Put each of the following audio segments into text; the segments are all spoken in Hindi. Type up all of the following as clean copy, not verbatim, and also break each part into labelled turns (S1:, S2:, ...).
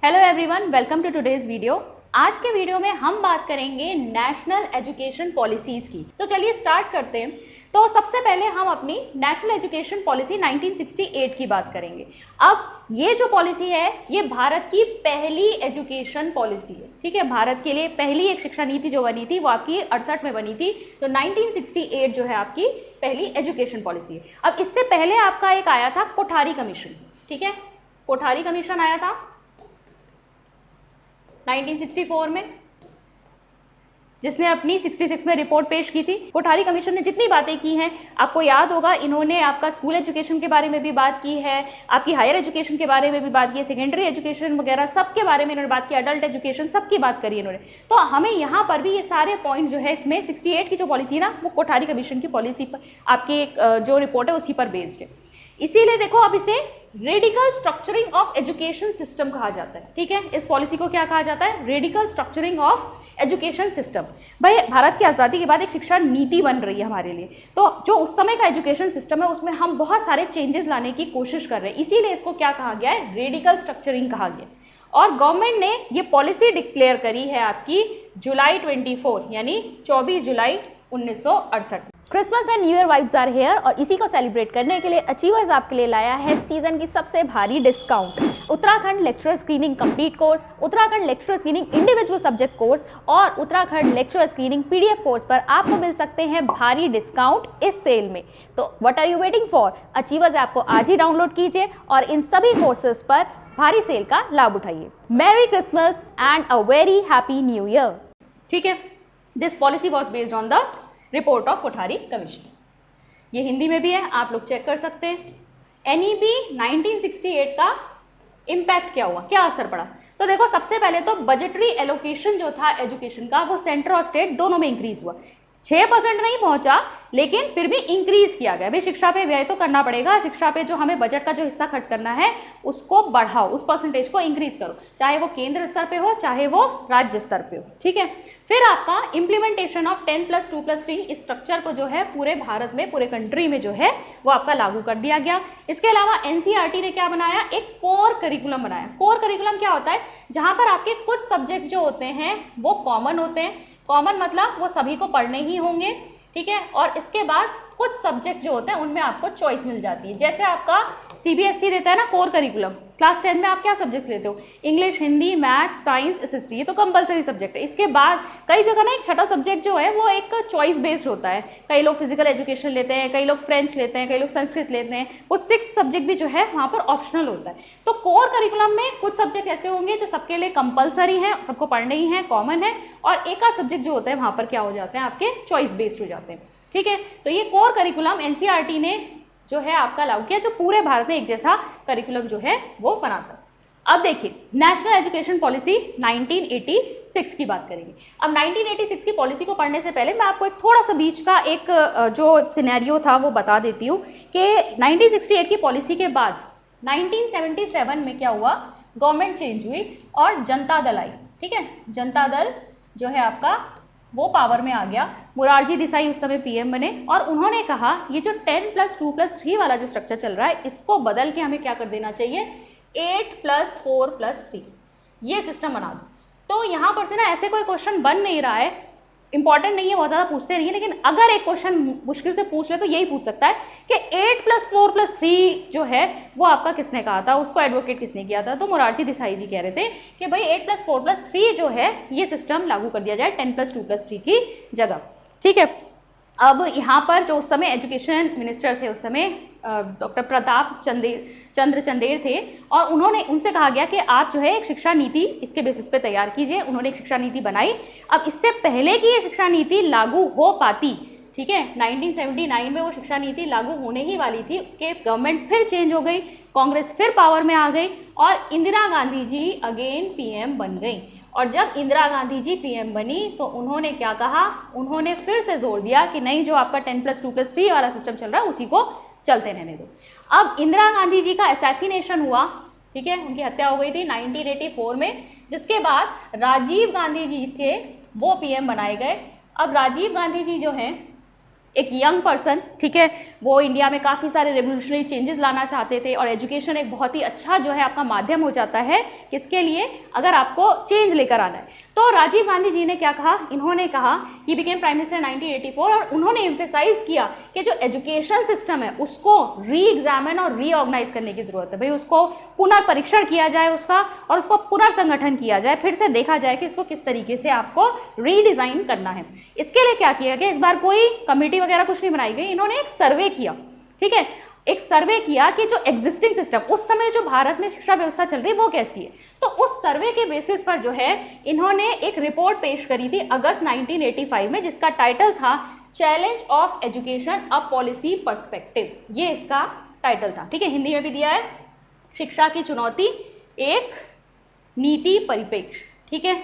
S1: Hello everyone, welcome to today's video. आज के वीडियो में हम बात करेंगे नेशनल एजुकेशन पॉलिसीज़ की। तो चलिए स्टार्ट करते हैं। तो सबसे पहले हम अपनी नेशनल एजुकेशन पॉलिसी 1968 की बात करेंगे। अब ये जो पॉलिसी है ये भारत की पहली एजुकेशन पॉलिसी है। ठीक है, भारत के लिए पहली एक शिक्षा नीति जो बनी थी वो आपकी 68 में बनी थी। तो 1968 जो है आपकी पहली एजुकेशन पॉलिसी है। अब इससे पहले आपका एक आया था कोठारी कमीशन। ठीक है, कोठारी कमीशन आया था 1964 में, जिसने अपनी 66 में रिपोर्ट पेश की थी। कोठारी कमीशन ने जितनी बातें की हैं आपको याद होगा, इन्होंने आपका स्कूल एजुकेशन के बारे में भी बात की है, आपकी हायर एजुकेशन के बारे में भी बात की है, सेकेंडरी एजुकेशन वगैरह सब के बारे में इन्होंने बात की, अडल्ट एजुकेशन सब की बात करी इन्होंने। तो हमें यहाँ पर भी ये सारे पॉइंट जो है इसमें 68 की जो पॉलिसी है ना वो कोठारी कमीशन की पॉलिसी पर आपकी जो रिपोर्ट है उसी पर बेस्ड है। इसीलिए देखो अब इसे radical structuring of education system कहा जाता है। ठीक है, इस पॉलिसी को क्या कहा जाता है? Radical structuring of education system. भाई भारत की आज़ादी के बाद एक शिक्षा नीति बन रही है हमारे लिए, तो जो उस समय का एजुकेशन सिस्टम है उसमें हम बहुत सारे चेंजेस लाने की कोशिश कर रहे हैं, इसीलिए इसको क्या कहा गया है? रेडिकल स्ट्रक्चरिंग कहा गया। और गवर्नमेंट ने ये पॉलिसी डिक्लेयर करी है आपकी जुलाई 24 यानी 24 जुलाई 1968। Christmas and new year vibes are here और इसी को सेलिब्रेट करने के लिए अचीवर्स आपके लिए लाया है सीजन की सबसे भारी discount. Uttarakhand lecturer screening complete course, Uttarakhand lecturer screening individual subject course और Uttarakhand lecturer screening PDF course पर आपको मिल सकते हैं भारी डिस्काउंट इस सेल में। तो what are you waiting for? Achievers app को आज ही डाउनलोड कीजिए और इन सभी कोर्सेज पर भारी सेल का लाभ उठाइए। Merry Christmas and a very happy new year. ठीक है, this policy was based on the report of Kothari commission. ये हिंदी में भी है, आप लोग चेक कर सकते हैं। एनईपी 1968 का इम्पैक्ट क्या हुआ, क्या असर पड़ा? तो देखो सबसे पहले तो बजटरी एलोकेशन जो था एजुकेशन का वो सेंटर और स्टेट दोनों में इंक्रीज हुआ। 6% नहीं पहुंचा लेकिन फिर भी इंक्रीज किया गया। भाई शिक्षा पे व्यय तो करना पड़ेगा, शिक्षा पे जो हमें बजट का जो हिस्सा खर्च करना है उसको बढ़ाओ, उस परसेंटेज को इंक्रीज करो, चाहे वो केंद्र स्तर पे हो चाहे वो राज्य स्तर पे हो। ठीक है, फिर आपका इम्प्लीमेंटेशन ऑफ 10+2+3 स्ट्रक्चर को जो है पूरे भारत में, पूरे कंट्री में जो है वो आपका लागू कर दिया गया। इसके अलावा एनसीईआरटी ने क्या बनाया? एक कोर करिकुलम बनाया। कोर करिकुलम क्या होता है? जहाँ पर आपके कुछ सब्जेक्ट जो होते हैं वो कॉमन होते हैं। कॉमन मतलब वो सभी को पढ़ने ही होंगे। ठीक है, और इसके बाद कुछ सब्जेक्ट्स जो होते हैं उनमें आपको चॉइस मिल जाती है। जैसे आपका सीबीएसई देता है ना कोर करिकुलम, क्लास 10 में आप क्या सब्जेक्ट्स लेते हो? English, Hindi, maths, science, history, ये तो कंपलसरी सब्जेक्ट है। इसके बाद कई जगह ना एक छठा सब्जेक्ट जो है वो एक चॉइस बेस्ड होता है। कई लोग फिजिकल एजुकेशन लेते हैं, कई लोग फ्रेंच लेते हैं, कई लोग संस्कृत लेते हैं। वो 6th सब्जेक्ट भी जो है वहाँ पर ऑप्शनल होता है। तो कोर करिकुलम में कुछ सब्जेक्ट ऐसे होंगे जो सबके लिए कंपलसरी हैं, सबको पढ़ने ही हैं, कॉमन है, और एक आध सब्जेक्ट जो होता है वहाँ पर क्या हो जाते हैं? आपके चॉइस बेस्ड हो जाते हैं। ठीक है, तो ये कोर करिकुलम एनसीईआरटी ने जो है आपका लागू किया, जो पूरे भारत में एक जैसा करिकुलम जो है वो बनाता। अब देखिए नेशनल एजुकेशन पॉलिसी 1986 की बात करेंगे। अब 1986 की पॉलिसी को पढ़ने से पहले मैं आपको एक थोड़ा सा बीच का एक जो सिनेरियो था वो बता देती हूँ कि 1968 की पॉलिसी के बाद 1977 में क्या हुआ? गवर्नमेंट चेंज हुई और जनता दल आई। ठीक है, जनता दल जो है आपका वो पावर में आ गया। मोरारजी देसाई उस समय पीएम बने और उन्होंने कहा ये जो 10+2+3 वाला जो स्ट्रक्चर चल रहा है इसको बदल के हमें क्या कर देना चाहिए? 8+4+3 ये सिस्टम बना दो। तो यहाँ पर से ना ऐसे कोई क्वेश्चन बन नहीं रहा है, इंपॉर्टेंट नहीं है, बहुत ज़्यादा पूछते नहीं है, लेकिन अगर एक क्वेश्चन मुश्किल से पूछ ले तो यही पूछ सकता है कि 8+4+3 जो है वो आपका किसने कहा था, उसको एडवोकेट किसने किया था? तो मोरारजी देसाई जी कह रहे थे कि भाई 8+4+3 जो है ये सिस्टम लागू कर दिया जाए 10+2+3 की जगह। ठीक है, अब यहाँ पर जो उस समय एजुकेशन मिनिस्टर थे उस समय डॉक्टर प्रताप चंद्र चंदेर थे और उनसे कहा गया कि आप जो है एक शिक्षा नीति इसके बेसिस पे तैयार कीजिए। उन्होंने एक शिक्षा नीति बनाई। अब इससे पहले कि ये शिक्षा नीति लागू हो पाती, ठीक है, 1979 में वो शिक्षा नीति लागू होने ही वाली थी कि गवर्नमेंट फिर चेंज हो गई, कांग्रेस फिर पावर में आ गई और इंदिरा गांधी जी अगेन पीएम बन गई। और जब इंदिरा गांधी जी पीएम बनी तो उन्होंने क्या कहा? उन्होंने फिर से जोर दिया कि नहीं, जो आपका 10+2+3 वाला सिस्टम चल रहा है उसी को चलते रहने दो। अब इंदिरा गांधी जी का असैसिनेशन हुआ। ठीक है, उनकी हत्या हो गई थी 1984 में, जिसके बाद राजीव गांधी जी थे वो पीएम बनाए गए। अब राजीव गांधी जी जो हैं एक यंग पर्सन, ठीक है, वो इंडिया में काफ़ी सारे रेवोल्यूशनरी चेंजेस लाना चाहते थे और एजुकेशन एक बहुत ही अच्छा जो है आपका माध्यम हो जाता है किसके लिए, अगर आपको चेंज लेकर आना है। तो राजीव गांधी जी ने क्या कहा, इन्होंने कहा कि बिकेम प्राइम मिनिस्टर 1984 और उन्होंने एम्फेसाइज किया कि जो एजुकेशन सिस्टम है उसको री एग्जामिन और रीऑर्गेनाइज करने की ज़रूरत है। भाई उसको पुनर्परीक्षण किया जाए उसका, और उसको पुनर्संगठन किया जाए, फिर से देखा जाए कि इसको किस तरीके से आपको रीडिज़ाइन करना है। इसके लिए क्या किया गया, इस बार कोई कमेटी वगैरह कुछ नहीं बनाई गई, इन्होंने एक सर्वे किया, ठीक है, एक सर्वे किया कि जो एग्जिस्टिंग सिस्टम उस समय जो भारत में शिक्षा व्यवस्था चल रही है वो कैसी है। तो उस सर्वे के बेसिस पर जो है इन्होंने एक रिपोर्ट पेश करी थी अगस्त 1985 में, जिसका टाइटल था challenge of education a policy perspective, ये इसका टाइटल था, ठीक है, हिंदी में भी दिया है, शिक्षा की चुनौती एक नीति परिप्रेक्ष्य, ठीक है,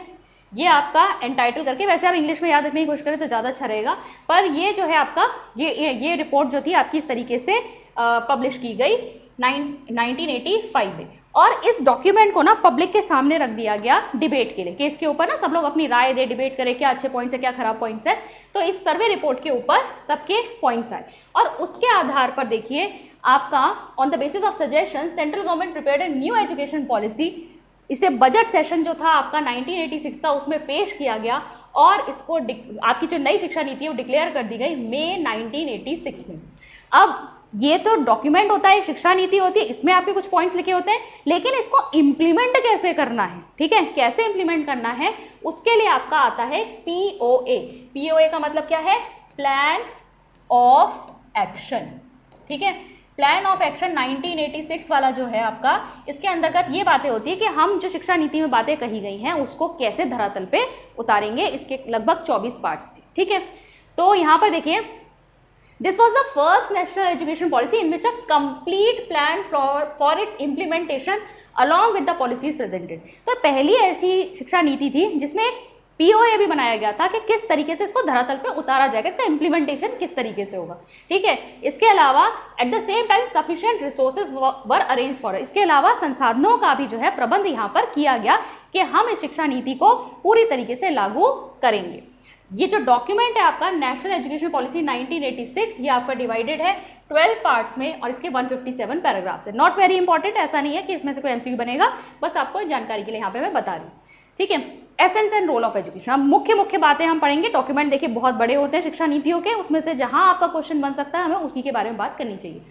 S1: ये आपका एंटाइटल करके, वैसे आप इंग्लिश में याद रखने की कोशिश करें तो ज़्यादा अच्छा रहेगा, पर ये जो है आपका ये रिपोर्ट जो थी आपकी इस तरीके से पब्लिश की गई 1985 में, और इस डॉक्यूमेंट को ना पब्लिक के सामने रख दिया गया डिबेट के लिए कि इसके ऊपर ना सब लोग अपनी राय दे, डिबेट करें क्या अच्छे पॉइंट्स है क्या खराब पॉइंट्स है। तो इस सर्वे रिपोर्ट के ऊपर सबके पॉइंट्स आए और उसके आधार पर देखिए आपका on the basis of suggestion central government prepared a new education policy. इसे बजट सेशन जो था आपका 1986 का उसमें पेश किया गया और इसको आपकी जो नई शिक्षा नीति है वो डिक्लेयर कर दी गई मई 1986 में। अब ये तो डॉक्यूमेंट होता है, शिक्षा नीति होती है, इसमें आपके कुछ पॉइंट्स लिखे होते हैं, लेकिन इसको इम्प्लीमेंट कैसे करना है, ठीक है, कैसे इम्प्लीमेंट करना है, उसके लिए आपका आता है POA। POA का मतलब क्या है, प्लान ऑफ एक्शन, ठीक है, प्लान ऑफ एक्शन 1986 वाला जो है आपका, इसके अंतर्गत ये बातें होती है कि हम जो शिक्षा नीति में बातें कही गई हैं उसको कैसे धरातल पे उतारेंगे। इसके लगभग 24 पार्ट्स थे, ठीक है। तो यहाँ पर देखिए, this was the first national education policy in which a complete plan for its implementation along with the policies presented. तो पहली ऐसी शिक्षा नीति थी जिसमें एक POA भी बनाया गया था कि किस तरीके से इसको धरातल पे उतारा जाएगा, इसका इम्प्लीमेंटेशन किस तरीके से होगा, ठीक है। इसके अलावा eight the same time sufficient resources were arrange for, इसके अलावा संसाधनों का भी जो है प्रबंध यहाँ पर किया गया कि हम इस शिक्षा नीति को पूरी तरीके से लागू करेंगे। ये जो डॉक्यूमेंट है आपका नेशनल एजुकेशन पॉलिसी 1986, ये आपका डिवाइडेड है 12 पार्ट्स में और इसके 157 पैराग्राफ्स है। नॉट वेरी इंपॉर्टेंट, ऐसा नहीं है कि इसमें से कोई MCQ बनेगा, बस आपको जानकारी के लिए यहाँ पे मैं बता रही हूँ, ठीक है। Essence and role of education, हम मुख्य बातें हम पढ़ेंगे। डॉक्यूमेंट देखिए बहुत बड़े होते हैं शिक्षा नीतियों के, उसमें से जहाँ आपका क्वेश्चन बन सकता है हमें उसी के बारे में बात करनी चाहिए।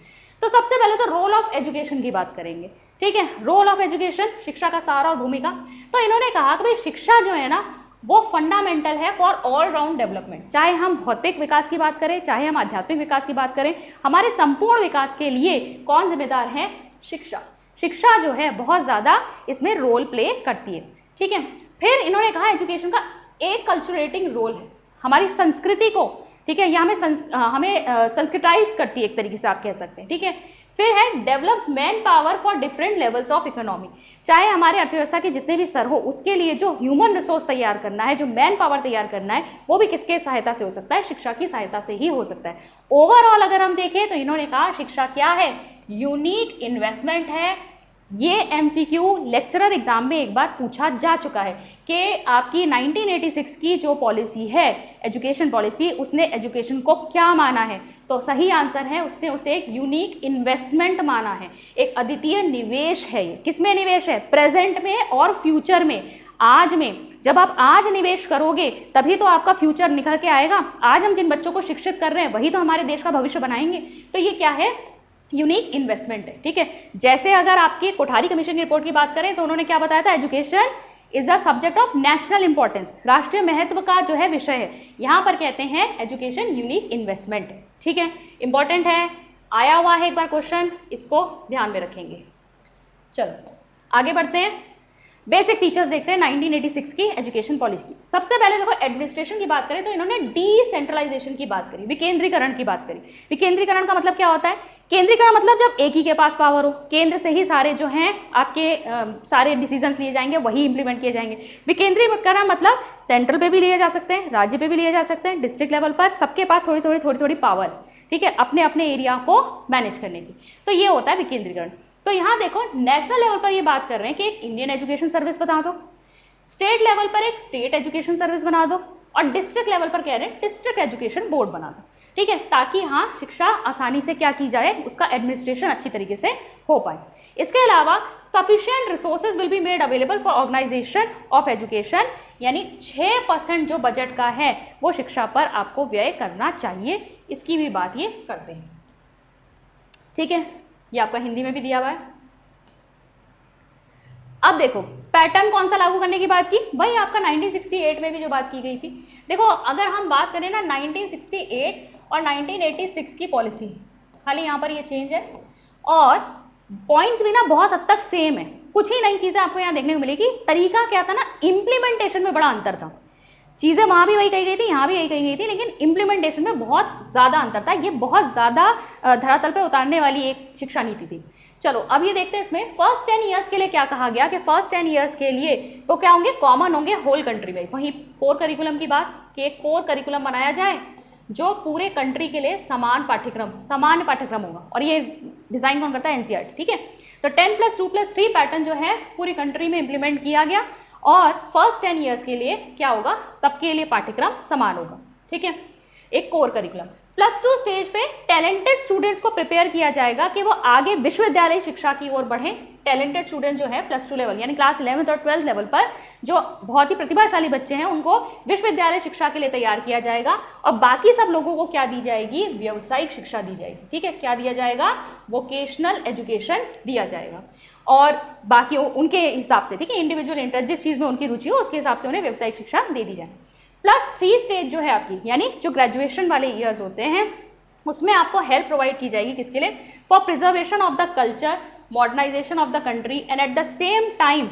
S1: तो सबसे पहले तो रोल ऑफ एजुकेशन की बात करेंगे, ठीक है। रोल ऑफ एजुकेशन, शिक्षा का सार और भूमिका। तो इन्होंने कहा कि भाई शिक्षा जो है ना वो फंडामेंटल है फॉर ऑल राउंड डेवलपमेंट। चाहे हम भौतिक विकास की बात करें, चाहे हम आध्यात्मिक विकास की बात करें, हमारे संपूर्ण विकास के लिए कौन जिम्मेदार है, शिक्षा। शिक्षा जो है बहुत ज़्यादा इसमें रोल प्ले करती है, ठीक है। फिर इन्होंने कहा एजुकेशन का एक कल्चरेटिंग रोल है, हमारी संस्कृति को, ठीक है, यह हमें संस्कृताइज करती है एक तरीके से आप कह सकते हैं, ठीक है। फिर है develops man power for different levels of economy. चाहे हमारे अर्थव्यवस्था के जितने भी स्तर हो उसके लिए जो ह्यूमन रिसोर्स तैयार करना है, जो मैन पावर तैयार करना है, वो भी किसके सहायता से हो सकता है, शिक्षा की सहायता से ही हो सकता है। ओवरऑल अगर हम देखें तो इन्होंने कहा शिक्षा क्या है, यूनिक इन्वेस्टमेंट है। ये MCQ लेक्चरर एग्जाम में एक बार पूछा जा चुका है कि आपकी 1986 की जो पॉलिसी है एजुकेशन पॉलिसी, उसने एजुकेशन को क्या माना है। तो सही आंसर है उसने उसे एक यूनिक इन्वेस्टमेंट माना है, एक अद्वितीय निवेश है। ये किसमें निवेश है, प्रेजेंट में और फ्यूचर में, आज में। जब आप आज निवेश करोगे तभी तो आपका फ्यूचर निकल के आएगा। आज हम जिन बच्चों को शिक्षित कर रहे हैं वही तो हमारे देश का भविष्य बनाएंगे। तो ये क्या है, यूनिक इन्वेस्टमेंट है, ठीक है। जैसे अगर आपकी कोठारी कमीशन की रिपोर्ट की बात करें तो उन्होंने क्या बताया था, education is the subject of national importance, राष्ट्रीय महत्व का जो है विषय है। यहाँ पर कहते हैं एजुकेशन यूनिक इन्वेस्टमेंट, ठीक है, इंपॉर्टेंट है, आया हुआ है एक बार क्वेश्चन, इसको ध्यान में रखेंगे। चलो आगे बढ़ते हैं, बेसिक फीचर्स देखते हैं 1986 की एजुकेशन पॉलिसी की। सबसे पहले देखो एडमिनिस्ट्रेशन की बात करें तो इन्होंने डिसेंट्रलाइजेशन की बात करी, विकेंद्रीकरण की बात करी। विकेंद्रीकरण का मतलब क्या होता है, केंद्रीकरण मतलब जब एक ही के पास पावर हो, केंद्र से ही सारे जो हैं आपके सारे डिसीजंस लिए जाएंगे, वही इंप्लीमेंट किए जाएंगे। विकेंद्रीकरण मतलब सेंट्रल पे भी लिए जा सकते हैं, राज्य पे भी लिए जा सकते हैं, डिस्ट्रिक्ट लेवल पर सबके पास थोड़ी थोड़ी पावर, ठीक है, अपने अपने एरिया को मैनेज करने की। तो ये होता है विकेंद्रीकरण। तो यहाँ देखो नेशनल लेवल पर ये बात कर रहे हैं कि एक इंडियन एजुकेशन सर्विस बना दो, स्टेट लेवल पर एक स्टेट एजुकेशन सर्विस बना दो, और डिस्ट्रिक्ट लेवल पर कह रहे हैं डिस्ट्रिक्ट एजुकेशन बोर्ड बना दो, ठीक है, ताकि हाँ शिक्षा आसानी से क्या की जाए, उसका एडमिनिस्ट्रेशन अच्छी तरीके से हो पाए। इसके अलावा sufficient resources will be made available for organisation of education, यानी 6% जो बजट का है वो शिक्षा पर आपको व्यय करना चाहिए, इसकी भी बात ये करते हैं, ठीक है। ये आपका हिंदी में भी दिया हुआ है। अब देखो पैटर्न कौन सा लागू करने की बात की, वही आपका 1968 में भी जो बात की गई थी। देखो अगर हम बात करें ना 1968 और 1986 की पॉलिसी, खाली यहाँ पर ये चेंज है और पॉइंट्स भी ना बहुत हद तक सेम है, कुछ ही नई चीज़ें आपको यहाँ देखने को मिलेगी। तरीका क्या था ना, इम्प्लीमेंटेशन में बड़ा अंतर था, चीज़ें वहाँ भी वही कही गई थी, यहाँ भी यही कही गई थी, लेकिन इम्प्लीमेंटेशन में बहुत ज़्यादा अंतर था। ये बहुत ज़्यादा धरातल पे उतारने वाली एक शिक्षा नीति थी। चलो अब ये देखते हैं इसमें फर्स्ट 10 ईयर्स के लिए क्या कहा गया कि फर्स्ट 10 ईयर्स के लिए तो क्या होंगे, कॉमन होंगे होल कंट्री में। वहीं कोर करिकुलम की बात कि एक कोर करिकुलम बनाया जाए जो पूरे कंट्री के लिए सामान्य पाठ्यक्रम होगा, और ये डिज़ाइन कौन करता है, एनसीईआरटी, ठीक है। तो 10+2+3 पैटर्न जो है पूरी कंट्री में इंप्लीमेंट किया गया और फर्स्ट 10 ईयर्स के लिए क्या होगा, सबके लिए पाठ्यक्रम समान होगा, ठीक है, एक कोर करिकुलम। +2 स्टेज पे टैलेंटेड स्टूडेंट्स को प्रिपेयर किया जाएगा कि वो आगे विश्वविद्यालय शिक्षा की ओर बढ़ें। टैलेंटेड स्टूडेंट जो है +2 लेवल यानी क्लास 11th और 12th लेवल पर जो बहुत ही प्रतिभाशाली बच्चे हैं उनको विश्वविद्यालय शिक्षा के लिए तैयार किया जाएगा, और बाकी सब लोगों को क्या दी जाएगी, व्यावसायिक शिक्षा दी जाएगी, ठीक है। क्या दिया जाएगा, वोकेशनल एजुकेशन दिया जाएगा, और बाकी उनके हिसाब से, ठीक है, इंडिविजुअल इंटरेस्ट, जिस चीज़ में उनकी रुचि हो उसके हिसाब से उन्हें व्यावसायिक शिक्षा दे दी जाए। +3 स्टेज जो है आपकी, यानी जो ग्रेजुएशन वाले ईयर्स होते हैं उसमें आपको हेल्प प्रोवाइड की जाएगी, किसके लिए, for preservation of the culture, modernisation of the country and at the same time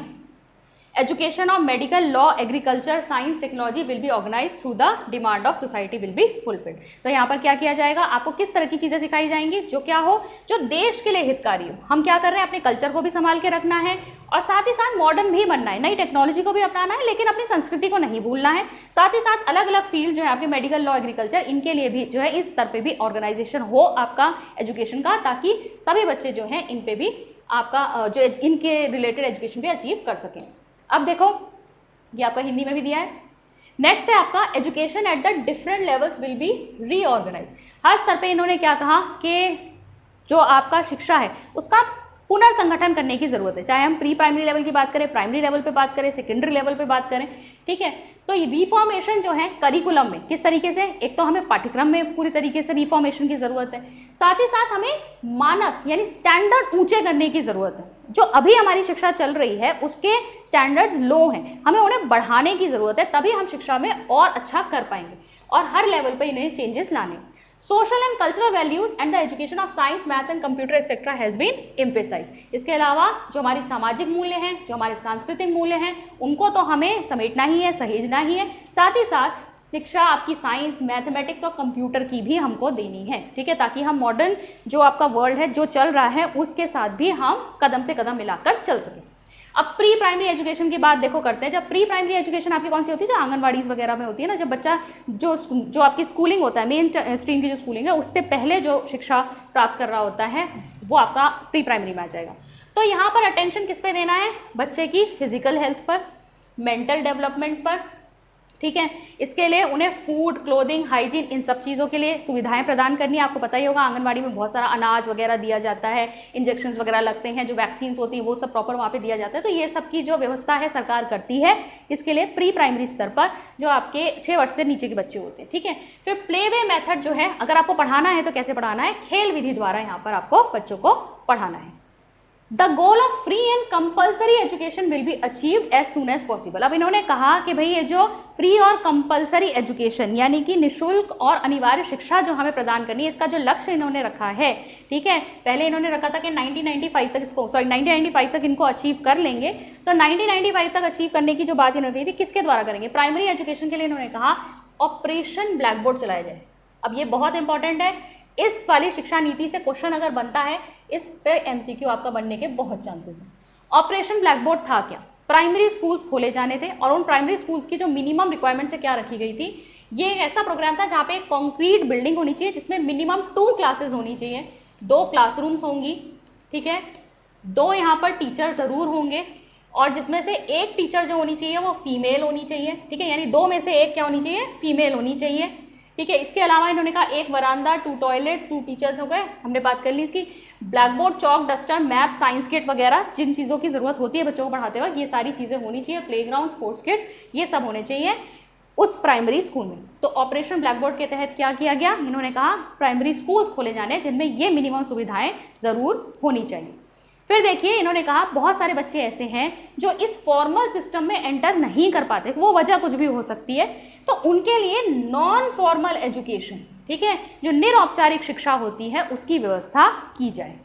S1: education of medical, law, agriculture, science, technology will be organise through the demand of society will be fulfilled. तो यहाँ पर क्या किया जाएगा, आपको किस तरह की चीज़ें सिखाई जाएंगी जो क्या हो, जो देश के लिए हितकारी हो। हम क्या कर रहे हैं, अपने कल्चर को भी संभाल के रखना है और साथ ही साथ मॉडर्न भी बनना है, नई टेक्नोलॉजी को भी अपनाना है, लेकिन अपनी संस्कृति को नहीं भूलना है। साथ ही साथ अलग अलग फील्ड जो है आपके मेडिकल, लॉ, एग्रीकल्चर, इनके लिए भी जो है इस स्तर पर भी ऑर्गेनाइजेशन हो आपका एजुकेशन का, ताकि सभी बच्चे जो हैं इन पर भी आपका जो इनके रिलेटेड एजुकेशन भी अचीव कर सकें। अब देखो ये आपका हिंदी में भी दिया है। नेक्स्ट है आपका education at the different levels will be reorganise. हर स्तर पे इन्होंने क्या कहा कि जो आपका शिक्षा है उसका पुनर्संगठन करने की ज़रूरत है, चाहे हम प्री प्राइमरी लेवल की बात करें, प्राइमरी लेवल पे बात करें, सेकेंडरी लेवल पे बात करें, ठीक है। तो ये रिफॉर्मेशन जो है करिकुलम में किस तरीके से, एक तो हमें पाठ्यक्रम में पूरी तरीके से रिफॉर्मेशन की ज़रूरत है, साथ ही साथ हमें मानक यानी स्टैंडर्ड ऊंचे करने की ज़रूरत है। जो अभी हमारी शिक्षा चल रही है उसके स्टैंडर्ड्स लो हैं, हमें उन्हें बढ़ाने की ज़रूरत है, तभी हम शिक्षा में और अच्छा कर पाएंगे और हर लेवल पर इन्हें चेंजेस लाने। Social and cultural values and the education of science, maths and computer etcetera has been emphasise. इसके अलावा जो हमारी सामाजिक मूल्य हैं, जो हमारे सांस्कृतिक मूल्य हैं, उनको तो हमें समेटना ही है, सहेजना ही है। साथ ही साथ शिक्षा आपकी साइंस, मैथमेटिक्स और कंप्यूटर की भी हमको देनी है, ठीक है, ताकि हम मॉडर्न जो आपका वर्ल्ड है जो चल रहा है उसके साथ भी हम कदम से कदम मिलाकर चल सकें। अब प्री प्राइमरी एजुकेशन की बात देखो करते हैं। जब प्री प्राइमरी एजुकेशन आपकी कौन सी होती है, जो आंगनवाड़ीज़ वगैरह में होती है ना, जब बच्चा जो आपकी स्कूलिंग होता है, मेन स्ट्रीम की जो स्कूलिंग है उससे पहले जो शिक्षा प्राप्त कर रहा होता है वो आपका प्री प्राइमरी में आ जाएगा। तो यहाँ पर अटेंशन किस पे देना है, बच्चे की फिजिकल हेल्थ पर, मेंटल डेवलपमेंट पर, ठीक है। इसके लिए उन्हें फूड, क्लोथिंग, हाइजीन, इन सब चीज़ों के लिए सुविधाएं प्रदान करनी है। आपको पता ही होगा आंगनवाड़ी में बहुत सारा अनाज वगैरह दिया जाता है, इंजेक्शंस वगैरह लगते हैं, जो वैक्सीन्स होती हैं वो सब प्रॉपर वहाँ पे दिया जाता है। तो ये सब की जो व्यवस्था है सरकार करती है, इसके लिए प्री प्राइमरी स्तर पर जो आपके 6 वर्ष से नीचे के बच्चे होते हैं, ठीक है। फिर प्ले वे मेथड जो है, अगर आपको पढ़ाना है तो कैसे पढ़ाना है, खेल विधि द्वारा यहाँ पर आपको बच्चों को पढ़ाना है। The goal of free and compulsory education will be achieved as soon as possible. अब इन्होंने कहा कि भाई ये जो फ्री और कंपल्सरी एजुकेशन यानी कि निःशुल्क और अनिवार्य शिक्षा जो हमें प्रदान करनी है, इसका जो लक्ष्य इन्होंने रखा है, ठीक है, पहले इन्होंने रखा था कि 1995 तक इनको अचीव कर लेंगे। तो 1995 तक अचीव करने की जो बात इन्होंने कही थी, किसके द्वारा करेंगे, प्राइमरी एजुकेशन के लिए इन्होंने कहा ऑपरेशन ब्लैक बोर्ड चलाया जाए। अब ये बहुत इंपॉर्टेंट है, इस वाली शिक्षा नीति से क्वेश्चन अगर बनता है इस पे एमसीक्यू आपका बनने के बहुत चांसेस हैं। ऑपरेशन ब्लैक बोर्ड था क्या, प्राइमरी स्कूल्स खोले जाने थे और उन प्राइमरी स्कूल्स की जो मिनिमम रिक्वायरमेंट से क्या रखी गई थी, ये एक ऐसा प्रोग्राम था जहाँ पे एक कॉन्क्रीट बिल्डिंग होनी चाहिए जिसमें मिनिमम 2 क्लासेस होनी चाहिए, 2 क्लासरूम्स होंगी, ठीक है, 2 यहाँ पर टीचर ज़रूर होंगे और जिसमें से एक टीचर जो होनी चाहिए वो फीमेल होनी चाहिए, ठीक है, यानी 2 में से 1 क्या होनी चाहिए, फीमेल होनी चाहिए, ठीक है। इसके अलावा इन्होंने कहा 1 वरांडा, 2 टॉयलेट, 2 टीचर्स हो गए, हमने बात कर ली इसकी। ब्लैक बोर्ड, चौक, डस्टर, मैप, साइंस किट वगैरह जिन चीज़ों की ज़रूरत होती है बच्चों को पढ़ाते वक्त, ये सारी चीज़ें होनी चाहिए। प्लेग्राउंड, स्पोर्ट्स किट, ये सब होने चाहिए उस प्राइमरी स्कूल में। तो ऑपरेशन ब्लैक बोर्ड के तहत क्या किया गया, इन्होंने कहा प्राइमरी स्कूल्स खोले जाने जिनमें ये मिनिमम सुविधाएं ज़रूर होनी चाहिए। फिर देखिए इन्होंने कहा बहुत सारे बच्चे ऐसे हैं जो इस फॉर्मल सिस्टम में एंटर नहीं कर पाते, वो वजह कुछ भी हो सकती है, तो उनके लिए नॉन फॉर्मल एजुकेशन, ठीक है, जो निरौपचारिक शिक्षा होती है उसकी व्यवस्था की जाए।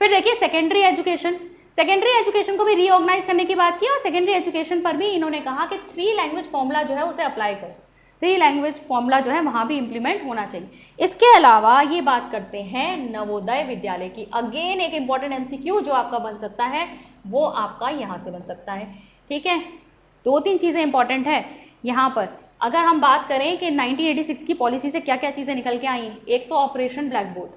S1: फिर देखिए सेकेंडरी एजुकेशन, सेकेंडरी एजुकेशन को भी रीऑर्गेनाइज करने की बात की और सेकेंडरी एजुकेशन पर भी इन्होंने कहा कि 3 लैंग्वेज फॉर्मूला जो है उसे अप्लाई करो, 3 लैंग्वेज फॉर्मूला जो है वहाँ भी इम्प्लीमेंट होना चाहिए। इसके अलावा ये बात करते हैं नवोदय विद्यालय की। अगेन एक इम्पॉर्टेंट MCQ जो आपका बन सकता है वो आपका यहाँ से बन सकता है, ठीक है। 2-3 चीज़ें इंपॉर्टेंट है यहाँ पर। अगर हम बात करें कि 1986 की पॉलिसी से क्या क्या चीज़ें निकल के आई, एक तो ऑपरेशन ब्लैक बोर्ड,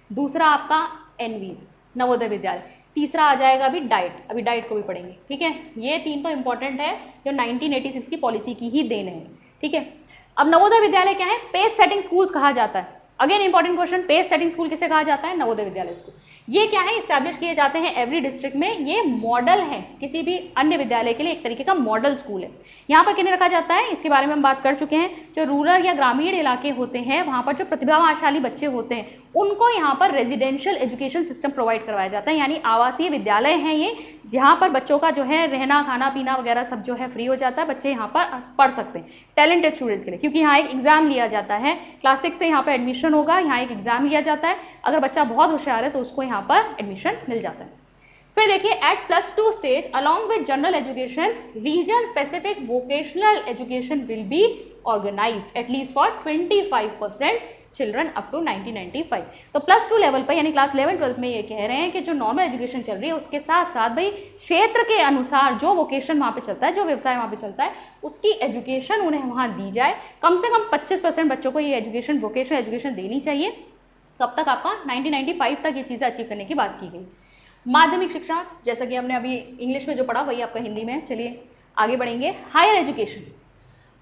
S1: दूसरा आपका NVs नवोदय विद्यालय, तीसरा आ जाएगा अभी डाइट, अभी डाइट को भी पढ़ेंगे, ठीक है। ये 3 तो इंपॉर्टेंट है जो 1986 की पॉलिसी की ही देन है, ठीक है। अब नवोदय विद्यालय क्या है, पेस सेटिंग स्कूल्स कहा जाता है। Again important question, pace setting school किसे कहा जाता है, नवोदय विद्यालय स्कूल। ये क्या है, इस्टेब्लिश किए जाते हैं एवरी डिस्ट्रिक्ट में, ये मॉडल है किसी भी अन्य विद्यालय के लिए, एक तरीके का मॉडल स्कूल है। यहाँ पर किन्हें रखा जाता है, इसके बारे में हम बात कर चुके हैं। जो रूरल या ग्रामीण इलाके होते हैं वहाँ पर जो प्रतिभाशाली बच्चे होते हैं उनको यहाँ पर रेजिडेंशियल एजुकेशन सिस्टम प्रोवाइड करवाया जाता है, यानी आवासीय विद्यालय हैं ये, जहाँ पर बच्चों का जो है रहना खाना पीना वगैरह सब जो है फ्री हो जाता है, बच्चे यहाँ पर पढ़ सकते हैं टैलेंटेड स्टूडेंट्स के लिए, क्योंकि यहाँ एक एग्जाम लिया जाता है। क्लास 6 से यहाँ पर एडमिशन होगा, यहाँ एक एग्जाम लिया जाता है, अगर बच्चा बहुत होशियार है तो उसको यहाँ पर एडमिशन मिल जाता है। फिर देखिए at +2 stage along with general education region specific vocational education will be organised at least for 25% children up to 1995। तो +2 लेवल पर यानी क्लास 11-12 में ये कह रहे हैं कि जो नॉर्मल एजुकेशन चल रही है उसके साथ साथ भाई क्षेत्र के अनुसार जो वोकेशन वहाँ पे चलता है, जो व्यवसाय वहाँ पे चलता है, उसकी एजुकेशन उन्हें वहाँ दी जाए। कम से कम 25% बच्चों को ये एजुकेशन वोकेशनल एजुकेशन देनी चाहिए। कब तक, आपका 1995 तक ये चीज़ें अचीव करने की बात की गई। माध्यमिक शिक्षा, जैसा कि हमने अभी इंग्लिश में जो पढ़ा वही आपका हिंदी में है। चलिए आगे बढ़ेंगे। हायर एजुकेशन,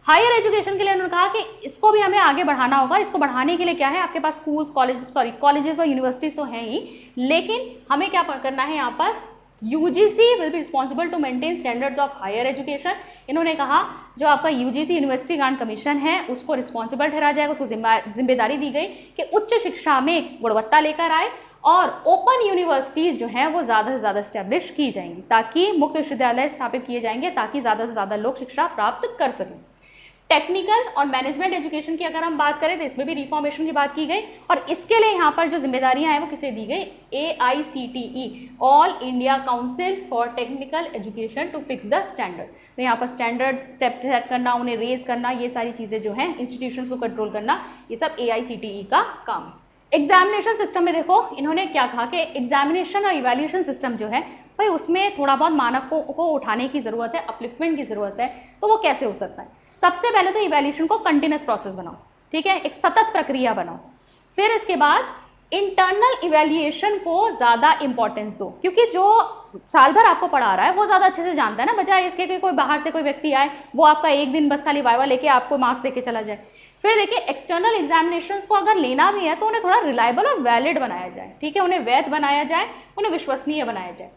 S1: हायर एजुकेशन के लिए उन्होंने कहा कि इसको भी हमें आगे बढ़ाना होगा। इसको बढ़ाने के लिए क्या है, आपके पास स्कूल्स कॉलेजेस और यूनिवर्सिटीज तो हैं ही, लेकिन हमें क्या करना है यहाँ पर, UGC will be responsible to maintain standards of higher education. इन्होंने कहा जो आपका UGC यूनिवर्सिटी ग्रांट कमीशन है उसको रिस्पॉन्सिबल ठहराया जाएगा, उसको जिम्मेदारी दी गई कि उच्च शिक्षा में गुणवत्ता लेकर आए और ओपन यूनिवर्सिटीज़ जो हैं वो ज़्यादा से ज़्यादा स्टैब्लिश की जाएंगी, ताकि मुक्त विश्वविद्यालय स्थापित किए जाएंगे ताकि ज़्यादा से ज़्यादा लोग शिक्षा प्राप्त कर सकें। टेक्निकल और मैनेजमेंट एजुकेशन की अगर हम बात करें तो इसमें भी रिफॉर्मेशन की बात की गई और इसके लिए यहाँ पर जो जिम्मेदारियाँ हैं वो किसे दी गई, AICTE all India council for technical education to fix the standard. तो यहाँ पर स्टैंडर्ड स्टेप सेट करना, उन्हें रेज करना, ये सारी चीज़ें जो हैं इंस्टीट्यूशंस को कंट्रोल करना, ये सब AICTE का काम है। एग्जामिनेशन सिस्टम में देखो इन्होंने क्या कहा कि एग्जामिनेशन और इवैल्यूएशन सिस्टम जो है भाई उसमें थोड़ा बहुत मानकों को उठाने की ज़रूरत है, अपलिफ्टमेंट की ज़रूरत है। तो वो कैसे हो सकता है, सबसे पहले तो इवैल्यूएशन को कंटिन्यूस प्रोसेस बनाओ, ठीक है, एक सतत प्रक्रिया बनाओ। फिर इसके बाद इंटरनल इवैल्यूएशन को ज़्यादा इंपॉर्टेंस दो, क्योंकि जो साल भर आपको पढ़ा रहा है वो ज़्यादा अच्छे से जानता है ना, बजाय इसके कि कोई बाहर से कोई व्यक्ति आए वो आपका एक दिन बस खाली वाइवा लेके आपको मार्क्स देके चला जाए। फिर देखिए एक्सटर्नल एग्जामिनेशंस को अगर लेना भी है तो उन्हें थोड़ा रिलायबल और वैलिड बनाया जाए, ठीक है, उन्हें वैध बनाया जाए, उन्हें विश्वसनीय बनाया जाए।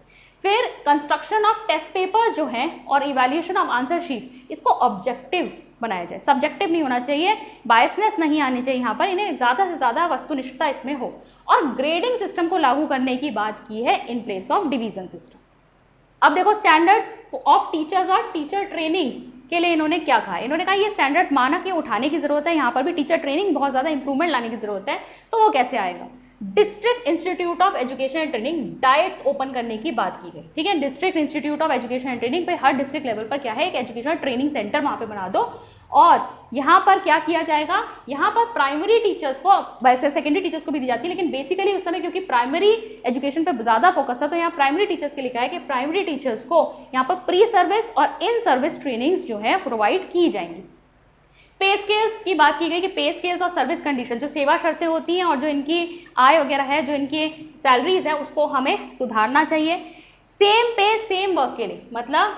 S1: फिर कंस्ट्रक्शन ऑफ टेस्ट पेपर जो है और इवैल्यूएशन ऑफ आंसर शीट्स, इसको ऑब्जेक्टिव बनाया जाए, सब्जेक्टिव नहीं होना चाहिए, बायसनेस नहीं आनी चाहिए यहाँ पर, इन्हें ज़्यादा से ज़्यादा वस्तुनिष्ठता इसमें हो। और ग्रेडिंग सिस्टम को लागू करने की बात की है in place of division system. अब देखो स्टैंडर्ड्स ऑफ टीचर्स और टीचर ट्रेनिंग के लिए इन्होंने क्या कहा, इन्होंने कहा ये स्टैंडर्ड मानक ये उठाने की ज़रूरत है, यहाँ पर भी टीचर ट्रेनिंग बहुत ज़्यादा इंप्रूवमेंट लाने की ज़रूरत है। तो वो कैसे आएगा, district institute of education and training diets open करने की बात की गई, ठीक है। District institute of education and training पे हर डिस्ट्रिक्ट लेवल पर क्या है एक एजुकेशन ट्रेनिंग सेंटर वहाँ पे बना दो। और यहाँ पर क्या किया जाएगा, यहाँ पर प्राइमरी टीचर्स को, वैसे सेकेंडरी टीचर्स को भी दी जाती है, लेकिन बेसिकली उस समय क्योंकि प्राइमरी एजुकेशन पर ज़्यादा फोकस है तो यहाँ प्राइमरी टीचर्स के लिखा है कि प्राइमरी टीचर्स को यहाँ पर प्री सर्विस और इन सर्विस ट्रेनिंग्स जो है प्रोवाइड की जाएंगी। पे स्केल्स की बात की गई कि पे स्केल्स और सर्विस कंडीशन, जो सेवा शर्तें होती हैं और जो इनकी आय वगैरह है, जो इनकी सैलरीज है, उसको हमें सुधारना चाहिए। सेम पे सेम वर्क के लिए, मतलब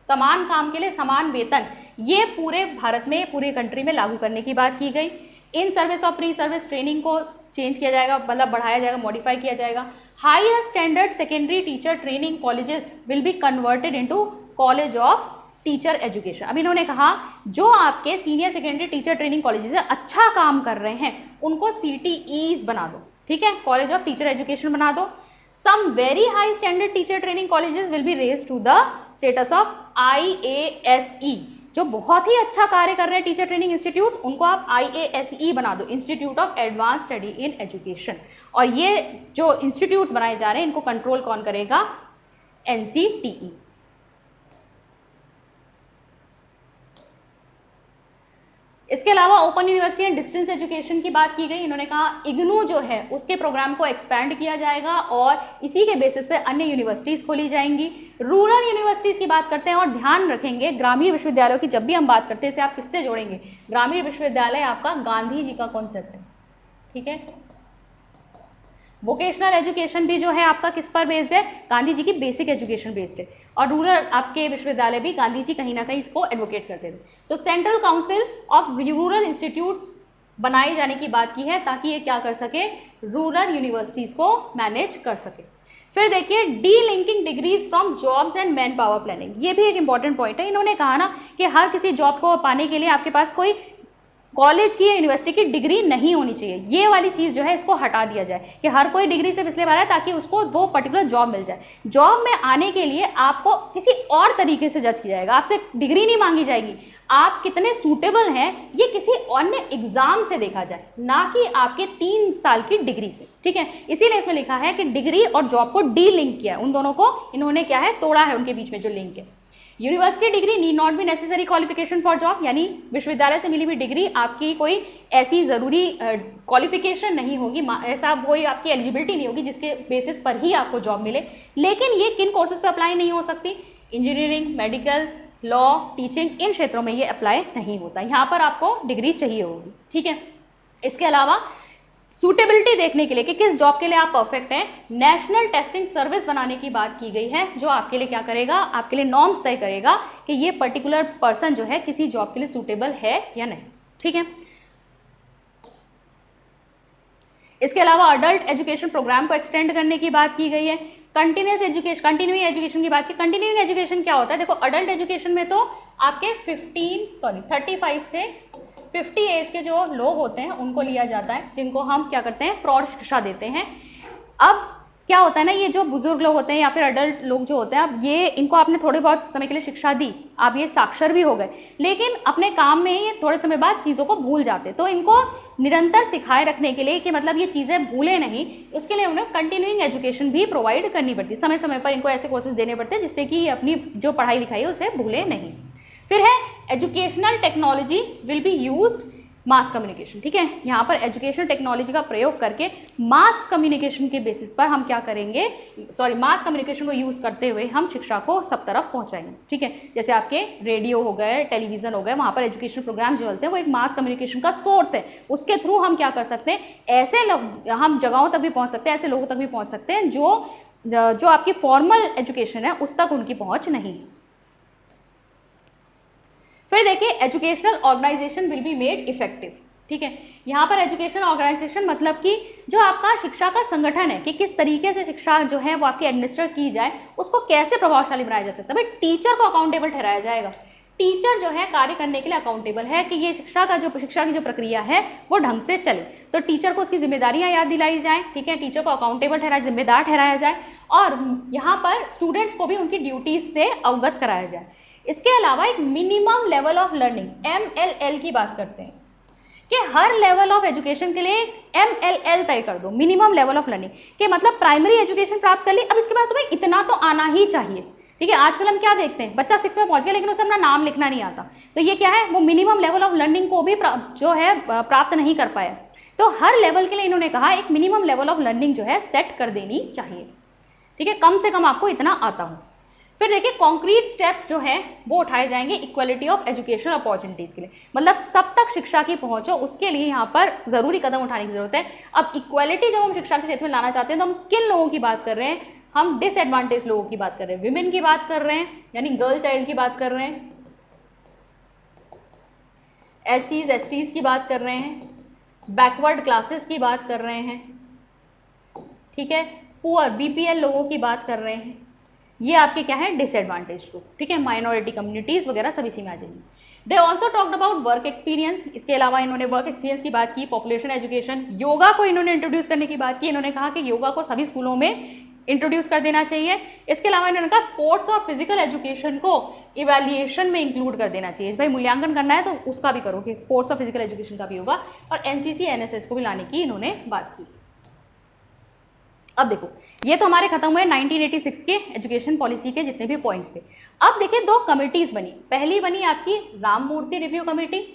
S1: समान काम के लिए समान वेतन, ये पूरे भारत में, पूरे कंट्री में लागू करने की बात की गई। इन सर्विस और प्री सर्विस ट्रेनिंग को चेंज किया जाएगा, मतलब बढ़ाया जाएगा, मॉडिफाई किया जाएगा। Higher standard secondary teacher training colleges will be converted into college of teacher education. अब इन्होंने कहा जो आपके senior secondary teacher training colleges है, अच्छा काम कर रहे हैं, उनको CTEs बना दो, ठीक है, कॉलेज ऑफ टीचर एजुकेशन बना दो। Some very high standard teacher training colleges will be raised to the status of IASE। जो बहुत ही अच्छा कार्य कर रहे हैं टीचर ट्रेनिंग इंस्टीट्यूट, उनको आप IASE बना दो, institute of advance study in education. और ये जो इंस्टीट्यूट बनाए जा रहे हैं, इनको कंट्रोल कौन करेगा? NCTE। इसके अलावा open university and distance education की बात की गई। इन्होंने कहा इग्नू जो है उसके प्रोग्राम को एक्सपैंड किया जाएगा और इसी के बेसिस पे अन्य यूनिवर्सिटीज़ खोली जाएंगी। रूरल यूनिवर्सिटीज़ की बात करते हैं और ध्यान रखेंगे ग्रामीण विश्वविद्यालयों की जब भी हम बात करते हैं, इसे आप किससे जोड़ेंगे? ग्रामीण विश्वविद्यालय आपका गांधी जी का कॉन्सेप्ट है, ठीक है। वोकेशनल एजुकेशन भी जो है आपका किस पर बेस्ड है? गांधी जी की बेसिक एजुकेशन बेस्ड है। और रूरल आपके विश्वविद्यालय भी गांधी जी कहीं ना कहीं इसको एडवोकेट करते थे। तो central council of rural institutes बनाए जाने की बात की है ताकि ये क्या कर सके? रूरल यूनिवर्सिटीज़ को मैनेज कर सके। फिर देखिए D linking degrees from jobs and man power planning, ये भी एक इंपॉर्टेंट पॉइंट है। इन्होंने कहा ना कि हर किसी जॉब को पाने के लिए आपके पास कोई कॉलेज की या यूनिवर्सिटी की डिग्री नहीं होनी चाहिए। ये वाली चीज़ जो है इसको हटा दिया जाए कि हर कोई डिग्री सिर्फ इसलिए भरा है ताकि उसको वो पर्टिकुलर जॉब मिल जाए। जॉब में आने के लिए आपको किसी और तरीके से जज किया जाएगा, आपसे डिग्री नहीं मांगी जाएगी। आप कितने सूटेबल हैं ये किसी अन्य एग्जाम से देखा जाए, ना कि आपके 3 साल की डिग्री से, ठीक है। इसीलिए इसमें लिखा है कि डिग्री और जॉब को डी लिंक किया है, उन दोनों को इन्होंने क्या है तोड़ा है, उनके बीच में जो लिंक है। University degree need not be necessary qualification for job, यानी विश्वविद्यालय से मिली हुई डिग्री आपकी कोई ऐसी ज़रूरी क्वालिफिकेशन नहीं होगी, ऐसा कोई आपकी एलिजिबिलिटी नहीं होगी जिसके बेसिस पर ही आपको जॉब मिले। लेकिन ये किन कोर्सेज पे अप्लाई नहीं हो सकती? इंजीनियरिंग, मेडिकल, लॉ, टीचिंग, इन क्षेत्रों में ये अप्लाई नहीं होता। यहाँ पर आपको डिग्री चाहिए होगी, ठीक है। इसके अलावा सूटेबिलिटी देखने के लिए कि किस जॉब के लिए आप परफेक्ट हैं, नेशनल टेस्टिंग सर्विस बनाने की बात की गई है, जो आपके लिए क्या करेगा? आपके लिए नॉर्म्स तय करेगा कि ये पर्टिकुलर पर्सन जो है किसी जॉब के लिए सूटेबल है या नहीं, ठीक है। इसके अलावा अडल्ट एजुकेशन प्रोग्राम को एक्सटेंड करने की बात की गई है। कंटिन्यूइंग एजुकेशन की बात की। कंटिन्यूइंग एजुकेशन क्या होता है? देखो अडल्ट एजुकेशन में तो आपके 35 से 50 एज के जो लोग होते हैं उनको लिया जाता है, जिनको हम क्या करते हैं? प्रौढ़ शिक्षा देते हैं। अब क्या होता है ना, ये जो बुजुर्ग लोग होते हैं या फिर अडल्ट लोग जो होते हैं, अब ये इनको आपने थोड़े बहुत समय के लिए शिक्षा दी, आप ये साक्षर भी हो गए, लेकिन अपने काम में ये थोड़े समय बाद चीज़ों को भूल जाते। तो इनको निरंतर सिखाए रखने के लिए कि मतलब ये चीज़ें भूले नहीं, उसके लिए उन्हें कंटिन्यूइंग एजुकेशन भी प्रोवाइड करनी पड़ती है। समय समय पर इनको ऐसे कोर्सेज देने पड़ते हैं जिससे कि ये अपनी जो पढ़ाई लिखाई है उसे भूले नहीं। फिर है educational technology will be used mass communication, ठीक है। यहाँ पर एजुकेशनल टेक्नोलॉजी का प्रयोग करके मास कम्युनिकेशन के बेसिस पर हम क्या करेंगे? मास कम्युनिकेशन को यूज़ करते हुए हम शिक्षा को सब तरफ पहुँचाएंगे, ठीक है। जैसे आपके रेडियो हो गए, टेलीविज़न हो गए, वहाँ पर एजुकेशन प्रोग्राम जो चलते हैं वो एक मास कम्युनिकेशन का सोर्स है। उसके थ्रू हम क्या कर सकते हैं? ऐसे लोग हम जगहों तक भी पहुँच सकते हैं, ऐसे लोगों तक भी पहुँच सकते हैं जो आपकी फॉर्मल एजुकेशन है उस तक उनकी पहुँच नहीं है। फिर देखिए educational organisation will be made effective, ठीक है। यहाँ पर एजुकेशनल ऑर्गेनाइजेशन मतलब कि जो आपका शिक्षा का संगठन है कि किस तरीके से शिक्षा जो है वो आपकी एडमिनिस्टर की जाए, उसको कैसे प्रभावशाली बनाया जा सकता है। भाई टीचर को अकाउंटेबल ठहराया जाएगा। टीचर जो है कार्य करने के लिए अकाउंटेबल है कि ये शिक्षा की जो प्रक्रिया है वो ढंग से चले। तो टीचर को उसकी जिम्मेदारियां याद दिलाई जाएं, ठीक है। टीचर को अकाउंटेबल ठहराया, जिम्मेदार ठहराया जाए और यहाँ पर स्टूडेंट्स को भी उनकी ड्यूटीज से अवगत कराया जाए। इसके अलावा एक minimum level of learning MLL की बात करते हैं कि हर लेवल ऑफ एजुकेशन के लिए MLL तय कर दो, मिनिमम लेवल ऑफ लर्निंग के मतलब प्राइमरी एजुकेशन प्राप्त कर ली, अब इसके बाद तुम्हें इतना तो आना ही चाहिए, ठीक है। आजकल हम क्या देखते हैं, बच्चा 6 में पहुंच गया लेकिन उसे अपना नाम लिखना नहीं आता, तो ये क्या है? वो मिनिमम लेवल ऑफ लर्निंग को भी जो है प्राप्त नहीं कर पाया। तो हर लेवल के लिए इन्होंने कहा एक मिनिमम लेवल ऑफ लर्निंग जो है सेट कर देनी चाहिए, ठीक है। कम से कम आपको इतना आता हो। फिर देखिए कॉन्क्रीट स्टेप्स जो है वो उठाए जाएंगे इक्वलिटी ऑफ एजुकेशन अपॉर्चुनिटीज़ के लिए, मतलब सब तक शिक्षा की पहुंच हो उसके लिए यहाँ पर ज़रूरी कदम उठाने की जरूरत है। अब इक्वलिटी जब हम शिक्षा के क्षेत्र में लाना चाहते हैं तो हम किन लोगों की बात कर रहे हैं? हम डिसएडवांटेज लोगों की बात कर रहे हैं, विमेन की बात कर रहे हैं, यानी गर्ल चाइल्ड की बात कर रहे हैं, एससीज एसटीज की बात कर रहे हैं, बैकवर्ड क्लासेस की बात कर रहे हैं, ठीक है, पुअर बीपीएल लोगों की बात कर रहे हैं, ये आपके क्या है डिसएडवांटेज लोग, ठीक है, माइनॉरिटी कम्युनिटीज़ वगैरह सब इसी में आ जाएंगी। They also talked about work experience, इसके अलावा इन्होंने वर्क एक्सपीरियंस की बात की, पॉपुलेशन एजुकेशन, योगा को इन्होंने इंट्रोड्यूस करने की बात की, इन्होंने कहा कि योगा को सभी स्कूलों में इंट्रोड्यूस कर देना चाहिए। इसके अलावा इन्होंने कहा स्पोर्ट्स और फिजिकल एजुकेशन को इवैल्यूएशन में इंक्लूड कर देना चाहिए, भाई मूल्यांकन करना है तो उसका भी करो कि स्पोर्ट्स और फिजिकल एजुकेशन का भी होगा, और एनसीसी एनएसएस को भी लाने की इन्होंने बात की। अब देखो ये तो हमारे खत्म हुए 1986 के एजुकेशन पॉलिसी के जितने भी पॉइंट्स थे। अब देखिए दो कमिटीज़ बनी, पहली बनी आपकी राम मूर्ति रिव्यू कमेटी,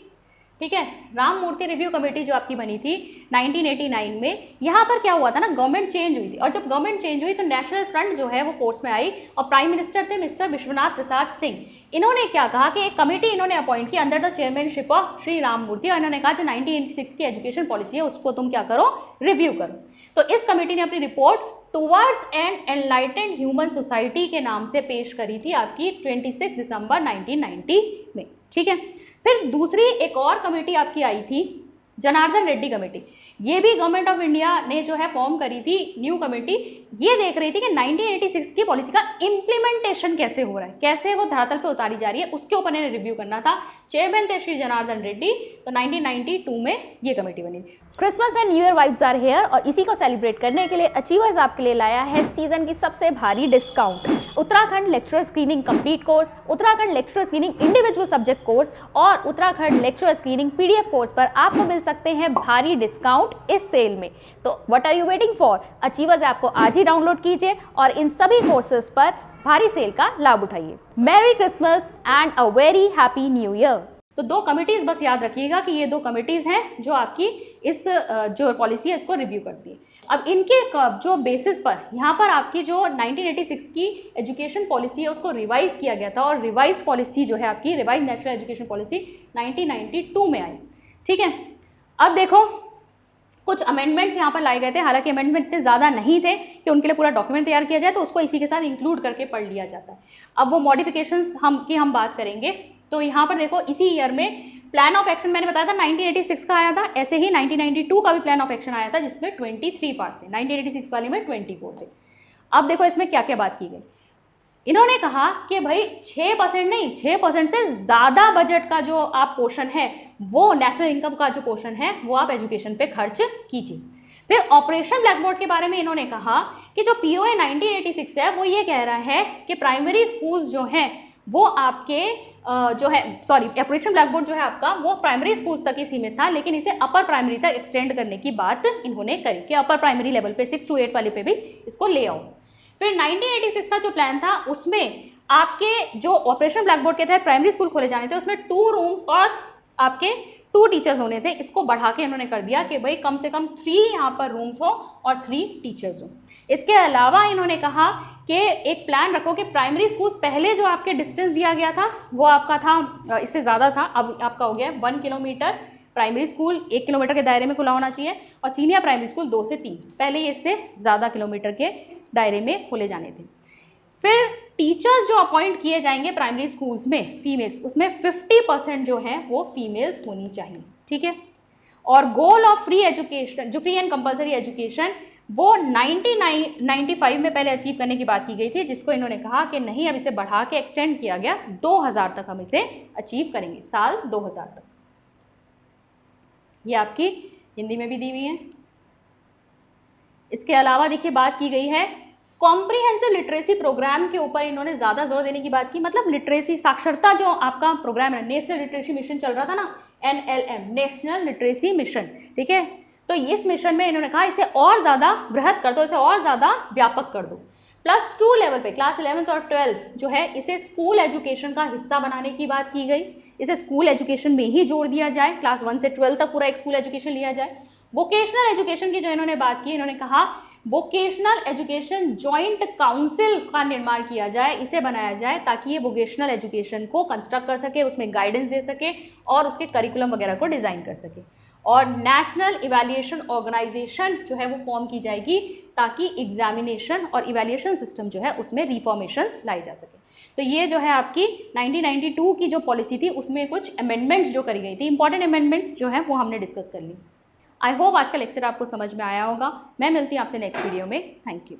S1: ठीक है, राम मूर्ति रिव्यू कमेटी जो आपकी बनी थी 1989 में। यहाँ पर क्या हुआ था ना, गवर्नमेंट चेंज हुई थी, और जब गवर्नमेंट चेंज हुई तो नेशनल फ्रंट जो है वो फोर्स में आई, और प्राइम मिनिस्टर थे मिस्टर विश्वनाथ प्रसाद सिंह। इन्होंने क्या कहा कि एक कमेटी इन्होंने अपॉइंट की under the chairmanship of Shri Ram Murthy, और इन्होंने कहा जो 1986 की एजुकेशन पॉलिसी है उसको तुम क्या करो, रिव्यू करो। तो इस कमेटी ने अपनी report towards an enlightened human society के नाम से पेश करी थी आपकी 26 दिसंबर 1990 में, ठीक है। फिर दूसरी एक और कमेटी आपकी आई थी जनार्दन रेड्डी कमेटी, ये भी गवर्नमेंट ऑफ इंडिया ने जो है फॉर्म करी थी न्यू कमेटी। ये देख रही थी कि 1986 की पॉलिसी का इम्प्लीमेंटेशन कैसे हो रहा है, कैसे वो धरातल पे उतारी जा रही है, उसके ऊपर इन्हें रिव्यू करना था। चेयरमैन थे श्री जनार्दन रेड्डी। तो 1992 में ये कमेटी बनी।
S2: Christmas and new year vibes are here, और इसी को सेलिब्रेट करने के लिए अचीवर्स आपके लिए लाया है सीजन की सबसे भारी discount. Uttarakhand lecturer screening complete course, Uttarakhand lecturer screening individual subject course और Uttarakhand lecturer screening PDF course पर आपको मिल सकते हैं भारी डिस्काउंट इस सेल में। तो what are you waiting for? Achievers app को आज ही डाउनलोड कीजिए और इन सभी कोर्सेज पर भारी सेल का लाभ उठाइए। Merry Christmas and a very happy new year.
S1: तो दो कमिटीज़ बस याद रखिएगा कि ये दो कमिटीज़ हैं जो आपकी इस जो पॉलिसी है इसको रिव्यू करती है। अब इनके जो बेसिस पर यहाँ पर आपकी जो 1986 की एजुकेशन पॉलिसी है उसको रिवाइज़ किया गया था, और रिवाइज पॉलिसी जो है आपकी रिवाइज नेशनल एजुकेशन पॉलिसी 1992 में आई, ठीक है। अब देखो कुछ अमेंडमेंट्स यहाँ पर लाए गए थे, हालांकि अमेंडमेंट इतने ज़्यादा नहीं थे कि उनके लिए पूरा डॉक्यूमेंट तैयार किया जाए, तो उसको इसी के साथ इंक्लूड करके पढ़ लिया जाता है। अब वो मॉडिफिकेशंस हम बात करेंगे। तो यहाँ पर देखो इसी ईयर में प्लान ऑफ एक्शन मैंने बताया था 1986 का आया था, ऐसे ही 1992 का भी प्लान ऑफ एक्शन आया था जिसमें 23 पार्ट थे, 1986 वाले में 24 थे। अब देखो इसमें क्या क्या बात की गई। इन्होंने कहा कि भाई 6% नहीं, 6% से ज़्यादा बजट का जो आप पोर्शन है वो नेशनल इनकम का जो पोर्शन है वो आप एजुकेशन पे खर्च कीजिए। फिर ऑपरेशन ब्लैक बोर्ड के बारे में इन्होंने कहा कि जो पीओए 1986 है वो ये कह रहा है कि प्राइमरी स्कूल्स जो हैं वो आपके जो है ऑपरेशन ब्लैक बोर्ड जो है आपका वो प्राइमरी स्कूल्स तक ही सीमित था, लेकिन इसे अपर प्राइमरी तक एक्सटेंड करने की बात इन्होंने करी कि अपर प्राइमरी लेवल पे 6 to 8 वाले पे भी इसको ले आओ। फिर 1986 का जो प्लान था उसमें आपके जो ऑपरेशन ब्लैक बोर्ड के तहत प्राइमरी स्कूल खोले जाने थे उसमें 2 रूम्स और आपके 2 टीचर्स होने थे। इसको बढ़ा के इन्होंने कर दिया कि भाई कम से कम 3 यहाँ पर रूम्स हो और 3 टीचर्स हो। इसके अलावा इन्होंने कहा कि एक प्लान रखो कि प्राइमरी स्कूल्स पहले जो आपके डिस्टेंस दिया गया था वो आपका था इससे ज़्यादा था, अब आपका हो गया 1 किलोमीटर। प्राइमरी स्कूल 1 किलोमीटर के दायरे में खुला होना चाहिए और सीनियर प्राइमरी स्कूल 2 से 3, पहले ये इससे ज़्यादा किलोमीटर के दायरे में खोले जाने थे। फिर टीचर्स जो अपॉइंट किए जाएंगे प्राइमरी स्कूल्स में फीमेल्स, उसमें 50% जो है वो फीमेल्स होनी चाहिए, ठीक है। और गोल ऑफ फ्री एजुकेशन, जो फ्री एंड कंपलसरी एजुकेशन, वो 95 में पहले अचीव करने की बात की गई थी, जिसको इन्होंने कहा कि नहीं अब इसे बढ़ा के एक्सटेंड किया गया, 2000 तक हम इसे अचीव करेंगे, साल 2000 तक। ये आपकी हिंदी में भी दी हुई है। इसके अलावा देखिए बात की गई है कॉम्प्रिहेंसिव लिटरेसी प्रोग्राम के ऊपर इन्होंने ज़्यादा जोर देने की बात की। मतलब लिटरेसी साक्षरता जो आपका प्रोग्राम है, नेशनल लिटरेसी मिशन चल रहा था ना, NLM नेशनल लिटरेसी मिशन, ठीक है। तो इस मिशन में इन्होंने कहा इसे और ज़्यादा बृहद कर दो, इसे और ज़्यादा व्यापक कर दो। +2 लेवल पे क्लास 11th और 12th जो है इसे स्कूल एजुकेशन का हिस्सा बनाने की बात की गई। इसे स्कूल एजुकेशन में ही जोड़ दिया जाए, क्लास 1 से 12 तक पूरा एक स्कूल एजुकेशन लिया जाए। वोकेशनल एजुकेशन की जो इन्होंने बात की, इन्होंने कहा वोकेशनल एजुकेशन जॉइंट काउंसिल का निर्माण किया जाए, इसे बनाया जाए ताकि ये वोकेशनल एजुकेशन को कंस्ट्रक्ट कर सके, उसमें गाइडेंस दे सके और उसके करिकुलम वगैरह को डिज़ाइन कर सके। और नेशनल इवैल्यूएशन ऑर्गेनाइजेशन जो है वो फॉर्म की जाएगी ताकि एग्जामिनेशन और इवैल्यूएशन सिस्टम जो है उसमें रिफॉर्मेशंस लाई जा सके। तो ये जो है आपकी 1992 की जो पॉलिसी थी उसमें कुछ अमेंडमेंट्स जो करी गई थी, इंपॉर्टेंट अमेंडमेंट्स जो हैं वो हमने डिस्कस कर ली। आई होप आज का लेक्चर आपको समझ में आया होगा। मैं मिलती हूँ आपसे नेक्स्ट वीडियो में। Thank you.